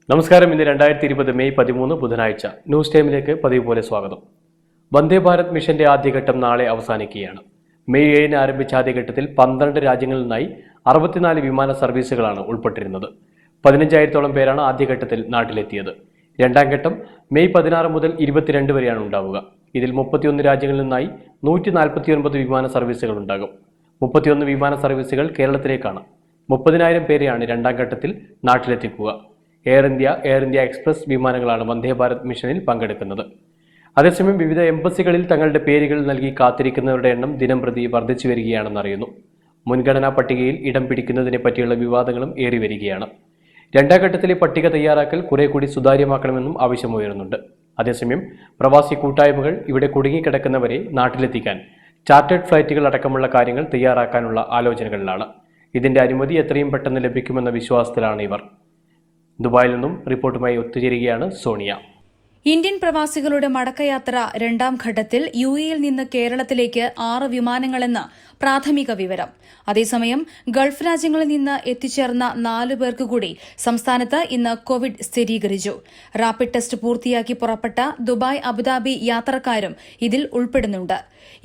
നമസ്കാരം. ഇന്ന് 2020 മെയ് 13 ബുധനാഴ്ച. ന്യൂസ് ടൈമിലേക്ക് പതിവ് പോലെ സ്വാഗതം. വന്ദേ ഭാരത് മിഷന്റെ ആദ്യഘട്ടം നാളെ അവസാനിക്കുകയാണ്. മെയ് 7 ആരംഭിച്ച ആദ്യഘട്ടത്തിൽ 12 രാജ്യങ്ങളിൽ നിന്നായി 64 വിമാന സർവീസുകളാണ് ഉൾപ്പെട്ടിരുന്നത്. 15,000-ഓളം പേരാണ് ആദ്യഘട്ടത്തിൽ നാട്ടിലെത്തിയത്. രണ്ടാം ഘട്ടം മെയ് 16 മുതൽ 22 വരെയാണ് ഉണ്ടാവുക. ഇതിൽ 31 രാജ്യങ്ങളിൽ നിന്നായി 149 വിമാന സർവീസുകൾ ഉണ്ടാകും. 31 വിമാന സർവീസുകൾ കേരളത്തിലേക്കാണ്. 30,000 പേരെയാണ് രണ്ടാം ഘട്ടത്തിൽ നാട്ടിലെത്തിക്കുക. എയർ ഇന്ത്യ എക്സ്പ്രസ് വിമാനങ്ങളാണ് വന്ദേ ഭാരത് മിഷനിൽ പങ്കെടുക്കുന്നത്. അതേസമയം വിവിധ എംബസികളിൽ തങ്ങളുടെ പേരുകൾ നൽകി കാത്തിരിക്കുന്നവരുടെ എണ്ണം ദിനംപ്രതി വർദ്ധിച്ചു വരികയാണെന്ന് അറിയുന്നു. മുൻഗണനാ പട്ടികയിൽ ഇടം പിടിക്കുന്നതിനെ പറ്റിയുള്ള വിവാദങ്ങളും ഏറി വരികയാണ്. രണ്ടാം ഘട്ടത്തിലെ പട്ടിക തയ്യാറാക്കൽ കുറെ കൂടി സുതാര്യമാക്കണമെന്നും ആവശ്യമുയരുന്നുണ്ട്. അതേസമയം പ്രവാസി കൂട്ടായ്മകൾ ഇവിടെ കുടുങ്ങിക്കിടക്കുന്നവരെ നാട്ടിലെത്തിക്കാൻ ചാർട്ടേഡ് ഫ്ലൈറ്റുകൾ അടക്കമുള്ള കാര്യങ്ങൾ തയ്യാറാക്കാനുള്ള ആലോചനകളിലാണ്. ഇതിന്റെ അനുമതി എത്രയും പെട്ടെന്ന് ലഭിക്കുമെന്ന വിശ്വാസത്തിലാണ് ഇവർ. ദുബായിൽ നിന്നും റിപ്പോർട്ടുമായി ഒത്തുചേരുകയാണ് സോണിയ. ഇന്ത്യൻ പ്രവാസികളുടെ മടക്കയാത്ര രണ്ടാം ഘട്ടത്തിൽ യുഎഇയിൽ നിന്ന് കേരളത്തിലേക്ക് 6 വിമാനങ്ങളെന്ന് പ്രാഥമിക വിവരം. അതേസമയം ഗൾഫ് രാജ്യങ്ങളിൽ നിന്ന് എത്തിച്ചേർന്ന 4 പേർക്ക് കൂടി സംസ്ഥാനത്ത് ഇന്ന് കോവിഡ് സ്ഥിരീകരിച്ചു. റാപ്പിഡ് ടെസ്റ്റ് പൂർത്തിയാക്കി പുറപ്പെട്ട ദുബായ് അബുദാബി യാത്രക്കാരും ഇതിൽ ഉൾപ്പെടുന്നുണ്ട്.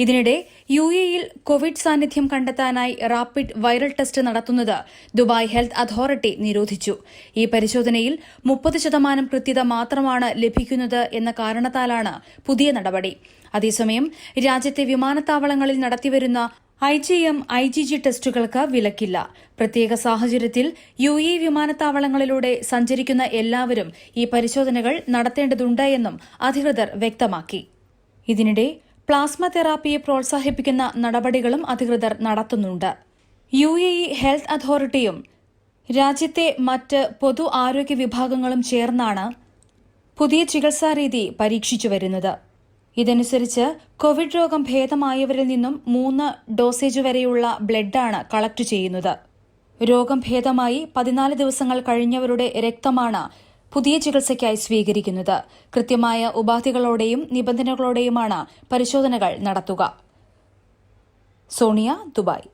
ഇതിനിടെ യുഎഇയിൽ കോവിഡ് സാന്നിധ്യം കണ്ടെത്താനായി റാപ്പിഡ് വൈറൽ ടെസ്റ്റ് നടത്തുന്നത് ദുബായ് ഹെൽത്ത് അതോറിറ്റി നിരോധിച്ചു. ഈ പരിശോധനയിൽ 30% കൃത്യത മാത്രമാണ് ലഭിക്കുന്നത് എന്ന കാരണത്താലാണ് പുതിയ നടപടി. അതേസമയം രാജ്യത്തെ വിമാനത്താവളങ്ങളിൽ നടത്തിവരുന്ന IgM, IgG ടെസ്റ്റുകൾക്ക് വിലക്കില്ല. പ്രത്യേക സാഹചര്യത്തിൽ യുഎഇ വിമാനത്താവളങ്ങളിലൂടെ സഞ്ചരിക്കുന്ന എല്ലാവരും ഈ പരിശോധനകൾ നടത്തേണ്ടതുണ്ട് എന്നും അധികൃതർ വ്യക്തമാക്കി. ഇതിനിടെ പ്ലാസ്മ തെറാപ്പിയെ പ്രോത്സാഹിപ്പിക്കുന്ന നടപടികളും അധികൃതർ നടത്തുന്നുണ്ട്. യുഎഇ ഹെൽത്ത് അതോറിറ്റിയും രാജ്യത്തെ മറ്റ് പൊതു ആരോഗ്യ വിഭാഗങ്ങളും ചേർന്നാണ് പുതിയ ചികിത്സാരീതി പരീക്ഷിച്ചു വരുന്നത്. ഇതനുസരിച്ച് കോവിഡ് രോഗം ഭേദമായവരിൽ നിന്നും 3 ഡോസേജ് വരെയുള്ള ബ്ലഡാണ് കളക്ട് ചെയ്യുന്നത്. രോഗം ഭേദമായി 14 ദിവസങ്ങൾ കഴിഞ്ഞവരുടെ രക്തമാണ് പുതിയ ചികിത്സയ്ക്കായി സ്വീകരിക്കുന്നത്. കൃത്യമായ ഉപാധികളോടെയും നിബന്ധനകളോടെയുമാണ് പരിശോധനകൾ നടത്തുക. സോണിയ, ദുബായ്.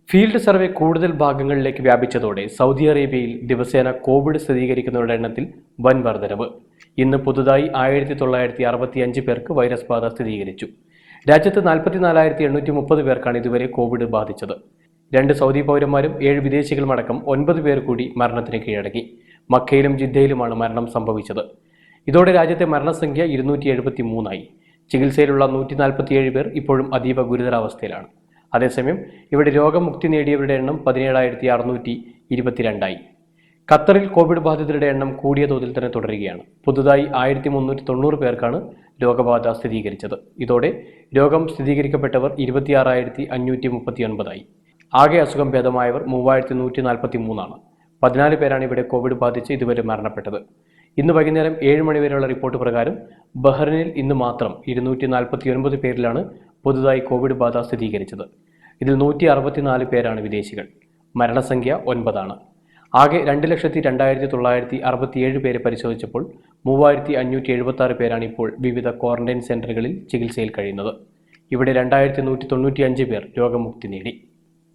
ഫീൽഡ് സർവേ കൂടുതൽ ഭാഗങ്ങളിലേക്ക് വ്യാപിച്ചതോടെ സൗദി അറേബ്യയിൽ ദിവസേന കോവിഡ് സ്ഥിരീകരിക്കുന്നവരുടെ എണ്ണത്തിൽ വൻ വർധനവ്. ഇന്ന് പുതുതായി 1965 പേർക്ക് വൈറസ് ബാധ സ്ഥിരീകരിച്ചു. രാജ്യത്ത് 44,830 പേർക്കാണ് ഇതുവരെ കോവിഡ് ബാധിച്ചത്. 2 സൗദി പൗരന്മാരും 7 വിദേശികളുമടക്കം 9 പേർ കൂടി മരണത്തിന് കീഴടങ്ങി. മക്കയിലും ജിദ്ദയിലുമാണ് മരണം സംഭവിച്ചത്. ഇതോടെ രാജ്യത്തെ മരണസംഖ്യ 273 ചികിത്സയിലുള്ള 147 പേർ ഇപ്പോഴും അതീവ ഗുരുതരാവസ്ഥയിലാണ്. അതേസമയം ഇവിടെ രോഗമുക്തി നേടിയവരുടെ എണ്ണം 17,622. ഖത്തറിൽ കോവിഡ് ബാധിതരുടെ എണ്ണം കൂടിയ തോതിൽ തന്നെ തുടരുകയാണ്. പുതുതായി 1,390 പേർക്കാണ് രോഗബാധ സ്ഥിരീകരിച്ചത്. ഇതോടെ രോഗം സ്ഥിരീകരിക്കപ്പെട്ടവർ 26,539. ആകെ അസുഖം ഭേദമായവർ 3,143. 14 പേരാണ് ഇവിടെ കോവിഡ് ബാധിച്ച് ഇതുവരെ മരണപ്പെട്ടത്. ഇന്ന് വൈകുന്നേരം 7 മണിവരെയുള്ള റിപ്പോർട്ട് പ്രകാരം ബഹ്റിനിൽ ഇന്ന് മാത്രം 249 പേരിലാണ് പുതുതായി കോവിഡ് ബാധ സ്ഥിരീകരിച്ചത്. ഇതിൽ 164 പേരാണ് വിദേശികൾ. മരണസംഖ്യ 9. ആകെ 2,02,967 പേരെ പരിശോധിച്ചപ്പോൾ 3,576 പേരാണ് ഇപ്പോൾ വിവിധ ക്വാറന്റൈൻ സെന്ററുകളിൽ ചികിത്സയിൽ കഴിയുന്നത്. ഇവിടെ 2,195 പേർ രോഗമുക്തി നേടി.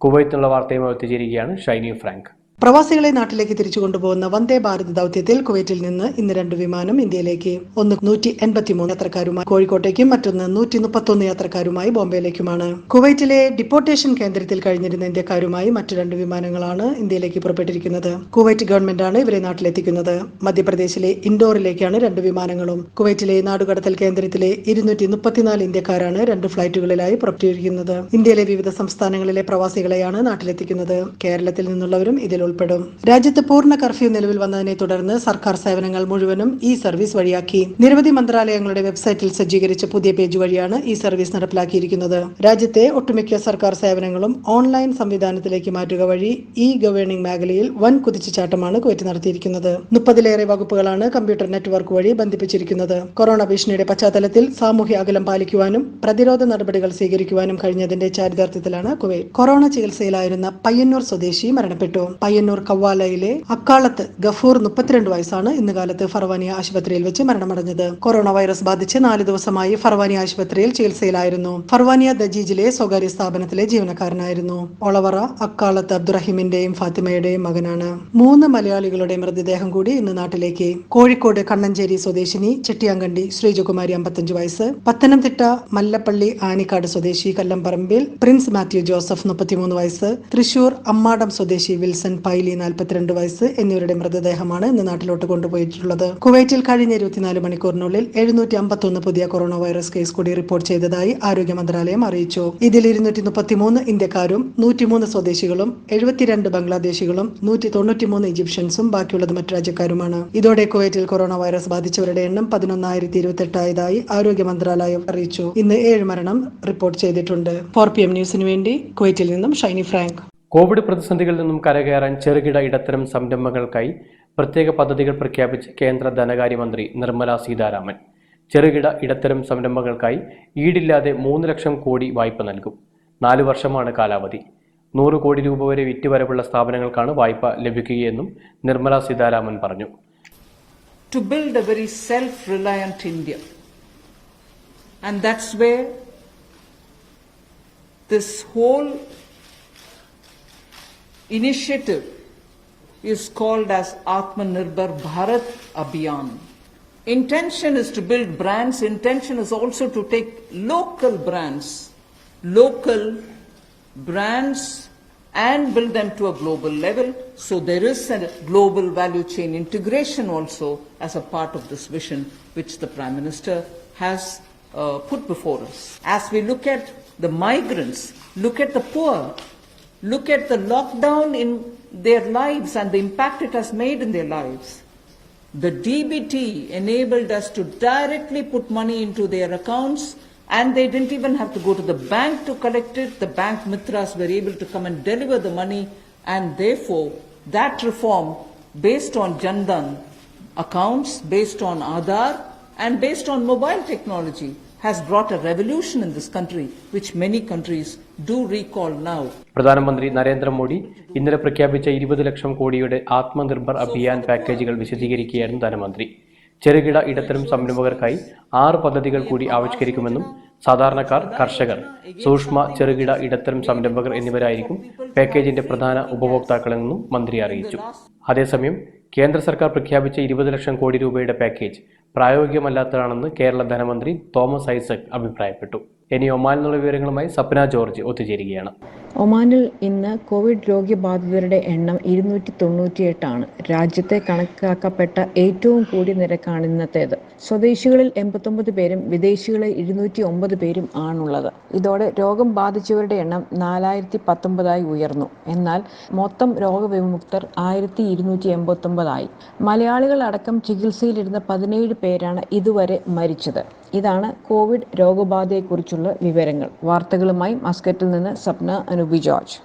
കുവൈത്തിനുള്ള വാർത്തയുമായി ഒത്തുചേരുകയാണ് ഷൈനി ഫ്രാങ്ക്. പ്രവാസികളെ നാട്ടിലേക്ക് തിരിച്ചു കൊണ്ടുപോകുന്ന വന്ദേ ഭാരത് ദൌത്യത്തിൽ കുവൈറ്റിൽ നിന്ന് ഇന്ന് 2 വിമാനം ഇന്ത്യയിലേക്ക്. ഒന്ന് 183 യാത്രക്കാരുമായി കോഴിക്കോട്ടേക്കും മറ്റൊന്ന് 131 യാത്രക്കാരുമായി ബോംബെയിലേക്കുമാണ്. കുവൈറ്റിലെ ഡിപ്പോർട്ടേഷൻ കേന്ദ്രത്തിൽ കഴിഞ്ഞിരുന്ന ഇന്ത്യക്കാരുമായി മറ്റു 2 വിമാനങ്ങളാണ് ഇന്ത്യയിലേക്ക് പുറപ്പെട്ടിരിക്കുന്നത്. കുവൈറ്റ് ഗവൺമെന്റാണ് ഇവരെ നാട്ടിലെത്തിക്കുന്നത്. മധ്യപ്രദേശിലെ ഇൻഡോറിലേക്കാണ് 2 വിമാനങ്ങളും. കുവൈറ്റിലെ നാടുകടത്തൽ കേന്ദ്രത്തിലെ 234 ഇന്ത്യക്കാരാണ് 2 ഫ്ലൈറ്റുകളിലായി പുറപ്പെട്ടിരിക്കുന്നത്. ഇന്ത്യയിലെ വിവിധ സംസ്ഥാനങ്ങളിലെ പ്രവാസികളെയാണ് നാട്ടിലെത്തിക്കുന്നത്. കേരളത്തിൽ നിന്നുള്ളവരും ഇതിൽ ഉൾപ്പെടും. രാജ്യത്ത് പൂർണ്ണ കർഫ്യൂ നിലവിൽ വന്നതിനെ തുടർന്ന് സർക്കാർ സേവനങ്ങൾ മുഴുവനും ഈ സർവീസ് വഴിയാക്കി. നിരവധി മന്ത്രാലയങ്ങളുടെ വെബ്സൈറ്റിൽ സജ്ജീകരിച്ച പുതിയ പേജ് വഴിയാണ് ഈ സർവീസ് നടപ്പിലാക്കിയിരിക്കുന്നത്. രാജ്യത്തെ ഒട്ടുമിക്ക സർക്കാർ സേവനങ്ങളും ഓൺലൈൻ സംവിധാനത്തിലേക്ക് മാറ്റുക വഴി ഇ ഗവേണിംഗ് മേഖലയിൽ വൻ കുതിച്ചുചാട്ടമാണ് കുവൈറ്റ് നടത്തിയിരിക്കുന്നത്. 30-ലേറെ വകുപ്പുകളാണ് കമ്പ്യൂട്ടർ നെറ്റ്വർക്ക് വഴി ബന്ധിപ്പിച്ചിരിക്കുന്നത്. കൊറോണ ഭീഷണിയുടെ പശ്ചാത്തലത്തിൽ സാമൂഹ്യ അകലം പാലിക്കുവാനും പ്രതിരോധ നടപടികൾ സ്വീകരിക്കുവാനും കഴിഞ്ഞതിന്റെ ചാരിതാർത്ഥ്യത്തിലാണ് കുവൈറ്റ്. കൊറോണ ചികിത്സയിലായിരുന്ന പയ്യന്നൂർ സ്വദേശി മരണപ്പെട്ടു. പയ്യന്നൂർ കവ്വാലയിലെ അക്കാളത്ത് ഗഫൂർ 32 വയസ്സാണ് ഇന്ന് കാലത്ത് ഫർവാനി ആശുപത്രിയിൽ വെച്ച് മരണമടഞ്ഞത്. കൊറോണ വൈറസ് ബാധിച്ച് 4 ദിവസമായി ഫർവാനി ആശുപത്രിയിൽ ചികിത്സയിലായിരുന്നു. ഫർവാനിയ ദജീജിലെ സ്വകാര്യ സ്ഥാപനത്തിലെ ജീവനക്കാരനായിരുന്നു. ഒളവറ അക്കാളത്ത് അബ്ദുറഹിമിന്റെയും ഫാത്തിമയുടെയും മകനാണ്. 3 മലയാളികളുടെ മൃതദേഹം കൂടി ഇന്ന് നാട്ടിലേക്ക്. കോഴിക്കോട് കണ്ണഞ്ചേരി സ്വദേശിനി ചെട്ടിയാങ്കണ്ടി ശ്രീജകുമാരി 55 വയസ്സ്, പത്തനംതിട്ട മല്ലപ്പള്ളി ആനിക്കാട് സ്വദേശി കല്ലംപറമ്പിൽ പ്രിൻസ് മാത്യു ജോസഫ് 33 വയസ്സ്, തൃശൂർ അമ്മാടം സ്വദേശി വിൽസൺ പൈലി 42 വയസ്സ് എന്നിവരുടെ മൃതദേഹമാണ് ഇന്ന് നാട്ടിലോട്ട് കൊണ്ടുപോയിട്ടുള്ളത്. കുവൈറ്റിൽ കഴിഞ്ഞ 24 മണിക്കൂറിനുള്ളിൽ 751 പുതിയ കൊറോണ വൈറസ് കേസ് കൂടി റിപ്പോർട്ട് ചെയ്തതായി ആരോഗ്യ മന്ത്രാലയം അറിയിച്ചു. ഇതിൽ 233 ഇന്ത്യക്കാരും 103 സ്വദേശികളും 72 ബംഗ്ലാദേശികളും 193 ഈജിപ്ഷ്യൻസും ബാക്കിയുള്ളത് മറ്റു രാജ്യക്കാരുമാണ്. ഇതോടെ കുവൈറ്റിൽ കൊറോണ വൈറസ് ബാധിച്ചവരുടെ എണ്ണം 11,028 ആയതായി ആരോഗ്യ മന്ത്രാലയം അറിയിച്ചു. ഇന്ന് 7 മരണം റിപ്പോർട്ട് ചെയ്തിട്ടുണ്ട്. 4 PM ന്യൂസിന് വേണ്ടി കുവൈറ്റിൽ നിന്നും ഷൈനി ഫ്രാങ്ക്. കോവിഡ് പ്രതിസന്ധികളിൽ നിന്നും കരകയറാൻ ചെറുകിട ഇടത്തരം സംരംഭങ്ങൾക്കായി പ്രത്യേക പദ്ധതികൾ പ്രഖ്യാപിച്ച് കേന്ദ്ര ധനകാര്യമന്ത്രി നിർമ്മല സീതാരാമൻ. ചെറുകിട ഇടത്തരം സംരംഭങ്ങൾക്കായി ഈടില്ലാതെ 3 ലക്ഷം കോടി വായ്പ നൽകും. 4 വർഷമാണ് കാലാവധി. 100 കോടി രൂപ വരെ വിറ്റുവരവുള്ള സ്ഥാപനങ്ങൾക്കാണ് വായ്പ ലഭിക്കുകയെന്നും നിർമ്മല സീതാരാമൻ പറഞ്ഞു. To build a very self-reliant India, and that's where this whole initiative is called as Atmanirbhar Bharat Abhiyan. Intention is to build brands. Intention is also to take local brands and build them to a global level. So there is a global value chain integration also as a part of this vision which the Prime Minister has put before us. As we look at the migrants, look at the poor, look at the lockdown in their lives and the impact it has made in their lives. The DBT enabled us to directly put money into their accounts, and they didn't even have to go to the bank to collect it. The bank mitras were able to come and deliver the money, and therefore that reform based on Jan Dhan accounts, based on Aadhaar and based on mobile technology has brought a revolution in this country which many countries do recall now. പ്രധാനമന്ത്രി നരേന്ദ്രമോദി ഇന്നലെ പ്രഖ്യാപിച്ച 20 ലക്ഷം കോടിയുടെ ആത്മനിർഭർ അഭിയാൻ പാക്കേജുകൾ വിശദീകരിക്കുകയായിരുന്നു ധനമന്ത്രി. ചെറുകിട ഇടത്തരം സംരംഭകർക്കായി 6 പദ്ധതികൾ കൂടി ആവിഷ്കരിക്കുമെന്നും സാധാരണക്കാർ, കർഷകർ, സൂക്ഷ്മ ചെറുകിട ഇടത്തരം സംരംഭകർ എന്നിവരായിരിക്കും പാക്കേജിന്റെ പ്രധാന ഉപഭോക്താക്കളെന്നും മന്ത്രി അറിയിച്ചു. അതേസമയം കേന്ദ്ര സർക്കാർ പ്രഖ്യാപിച്ച 20 ലക്ഷം കോടി രൂപയുടെ പാക്കേജ് പ്രായോഗികമല്ലാത്തതാണെന്ന് കേരള ധനമന്ത്രി തോമസ് ഐസക് അഭിപ്രായപ്പെട്ടു. ഇനി ഒമാനിൽ നിന്നുള്ള വിവരങ്ങളുമായി സപ്ന ജോർജ് ഒത്തുചേരുകയാണ്. ഒമാനിൽ ഇന്ന് കോവിഡ് രോഗബാധിതരുടെ എണ്ണം 298 ആണ്. രാജ്യത്തെ കണക്കാക്കപ്പെട്ട ഏറ്റവും കൂടിയ നിരക്കാണ് ഇന്നത്തേത്. സ്വദേശികളിൽ 89 പേരും വിദേശികളിൽ 209 പേരും ആണുള്ളത്. ഇതോടെ രോഗം ബാധിച്ചവരുടെ എണ്ണം 4019 ഉയർന്നു. എന്നാൽ മൊത്തം രോഗവിമുക്തർ 1289 മലയാളികൾ അടക്കം ചികിത്സയിലിരുന്ന 17 പേരാണ് ഇതുവരെ മരിച്ചത്. ഇതാണ് കോവിഡ് രോഗബാധയെക്കുറിച്ചുള്ള വിവരങ്ങൾ. വാർത്തകളുമായി മസ്കറ്റിൽ നിന്ന് സപ്ന അനുബി ജോർജ്.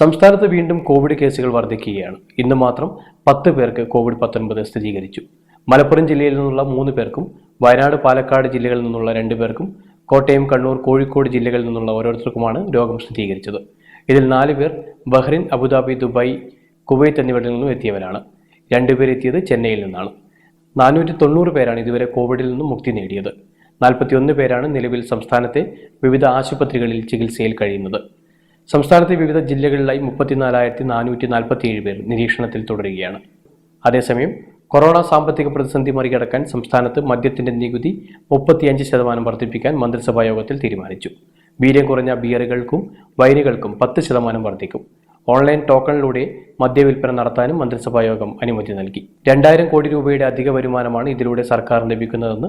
സംസ്ഥാനത്ത് വീണ്ടും കോവിഡ് കേസുകൾ വർദ്ധിക്കുകയാണ്. ഇന്ന് മാത്രം 10 പേർക്ക് കോവിഡ്-19 സ്ഥിരീകരിച്ചു. മലപ്പുറം ജില്ലയിൽ നിന്നുള്ള 3 പേർക്കും വയനാട്, പാലക്കാട് ജില്ലകളിൽ നിന്നുള്ള 2 പേർക്കും കോട്ടയം, കണ്ണൂർ, കോഴിക്കോട് ജില്ലകളിൽ നിന്നുള്ള ഓരോരുത്തർക്കുമാണ് രോഗം സ്ഥിരീകരിച്ചത്. ഇതിൽ 4 പേർ ബഹ്റിൻ, അബുദാബി, ദുബായ്, കുവൈറ്റ് എന്നിവിടങ്ങളിൽ നിന്നും എത്തിയവരാണ്. 2 പേർ എത്തിയത് ചെന്നൈയിൽ നിന്നാണ്. 490 പേരാണ് ഇതുവരെ കോവിഡിൽ നിന്നും മുക്തി നേടിയത്. 41 പേരാണ് നിലവിൽ സംസ്ഥാനത്തെ വിവിധ ആശുപത്രികളിൽ ചികിത്സയിൽ കഴിയുന്നത്. സംസ്ഥാനത്തെ വിവിധ ജില്ലകളിലായി 34,447 പേർ നിരീക്ഷണത്തിൽ തുടരുകയാണ്. അതേസമയം കൊറോണ സാമ്പത്തിക പ്രതിസന്ധി മറികടക്കാൻ സംസ്ഥാനത്ത് മദ്യത്തിന്റെ നികുതി 35% വർദ്ധിപ്പിക്കാൻ മന്ത്രിസഭാ യോഗത്തിൽ തീരുമാനിച്ചു. വീര്യം കുറഞ്ഞ ബിയറുകൾക്കും വൈനുകൾക്കും 10% വർദ്ധിക്കും. ഓൺലൈൻ ടോക്കണിലൂടെ മദ്യവിൽപ്പന നടത്താനും മന്ത്രിസഭാ യോഗം അനുമതി നൽകി. 2000 കോടി രൂപയുടെ അധിക വരുമാനമാണ് ഇതിലൂടെ സർക്കാർ ലഭിക്കുന്നതെന്ന്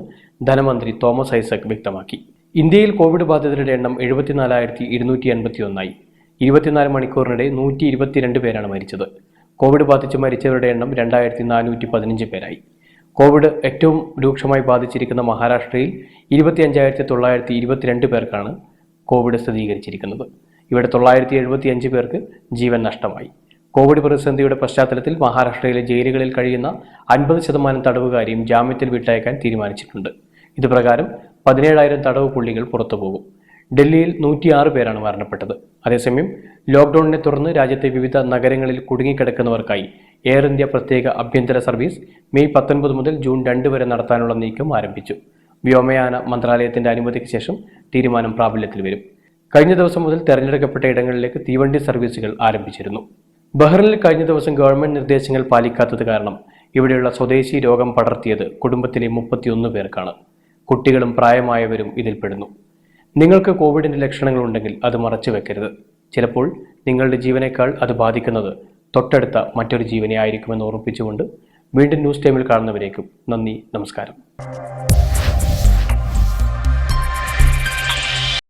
ധനമന്ത്രി തോമസ് ഐസക് വ്യക്തമാക്കി. ഇന്ത്യയിൽ കോവിഡ് ബാധിതരുടെ എണ്ണം 74,281 24 മണിക്കൂറിനിടെ 122 പേരാണ് മരിച്ചത്. കോവിഡ് ബാധിച്ച് മരിച്ചവരുടെ എണ്ണം 2415 പേരായി. കോവിഡ് ഏറ്റവും രൂക്ഷമായി ബാധിച്ചിരിക്കുന്ന മഹാരാഷ്ട്രയിൽ 25,922 പേർക്കാണ് കോവിഡ് സ്ഥിരീകരിച്ചിരിക്കുന്നത്. ഇവിടെ 975 പേർക്ക് ജീവൻ നഷ്ടമായി. കോവിഡ് പ്രതിസന്ധിയുടെ പശ്ചാത്തലത്തിൽ മഹാരാഷ്ട്രയിലെ ജയിലുകളിൽ കഴിയുന്ന 50% തടവുകാരെയും ജാമ്യത്തിൽ വിട്ടയക്കാൻ തീരുമാനിച്ചിട്ടുണ്ട്. ഇതുപ്രകാരം 17,000 തടവ് പുള്ളികൾ പുറത്തുപോകും. ഡൽഹിയിൽ 106 പേരാണ് മരണപ്പെട്ടത്. അതേസമയം ലോക്ക്ഡൌണിനെ തുടർന്ന് രാജ്യത്തെ വിവിധ നഗരങ്ങളിൽ കുടുങ്ങിക്കിടക്കുന്നവർക്കായി എയർ ഇന്ത്യ പ്രത്യേക ആഭ്യന്തര സർവീസ് മെയ് 19 മുതൽ ജൂൺ 2 വരെ നടത്താനുള്ള നീക്കം ആരംഭിച്ചു. വ്യോമയാന മന്ത്രാലയത്തിന്റെ അനുമതിക്ക് ശേഷം തീരുമാനം പ്രാബല്യത്തിൽ വരും. കഴിഞ്ഞ ദിവസം മുതൽ തെരഞ്ഞെടുക്കപ്പെട്ട ഇടങ്ങളിലേക്ക് തീവണ്ടി സർവീസുകൾ ആരംഭിച്ചിരുന്നു. ബഹ്റിനിൽ കഴിഞ്ഞ ദിവസം ഗവൺമെന്റ് നിർദ്ദേശങ്ങൾ പാലിക്കാത്തത് കാരണം ഇവിടെയുള്ള സ്വദേശി രോഗം പടർത്തിയത് കുടുംബത്തിലെ 31 പേർക്കാണ്. കുട്ടികളും പ്രായമായവരും ഇതിൽപ്പെടുന്നു. നിങ്ങൾക്ക് കോവിഡിന്റെ ലക്ഷണങ്ങളുണ്ടെങ്കിൽ അത് മറച്ചു വെക്കരുത്. ചിലപ്പോൾ നിങ്ങളുടെ ജീവനേക്കാൾ അത് ബാധിക്കുന്നത് തൊട്ടടുത്ത മറ്റൊരു ജീവനെ ആയിരിക്കുമെന്ന് ഓർമ്മിപ്പിച്ചുകൊണ്ട് വീണ്ടും ന്യൂസ് ടൈമിൽ കാണുന്നവരേക്കും നന്ദി, നമസ്കാരം.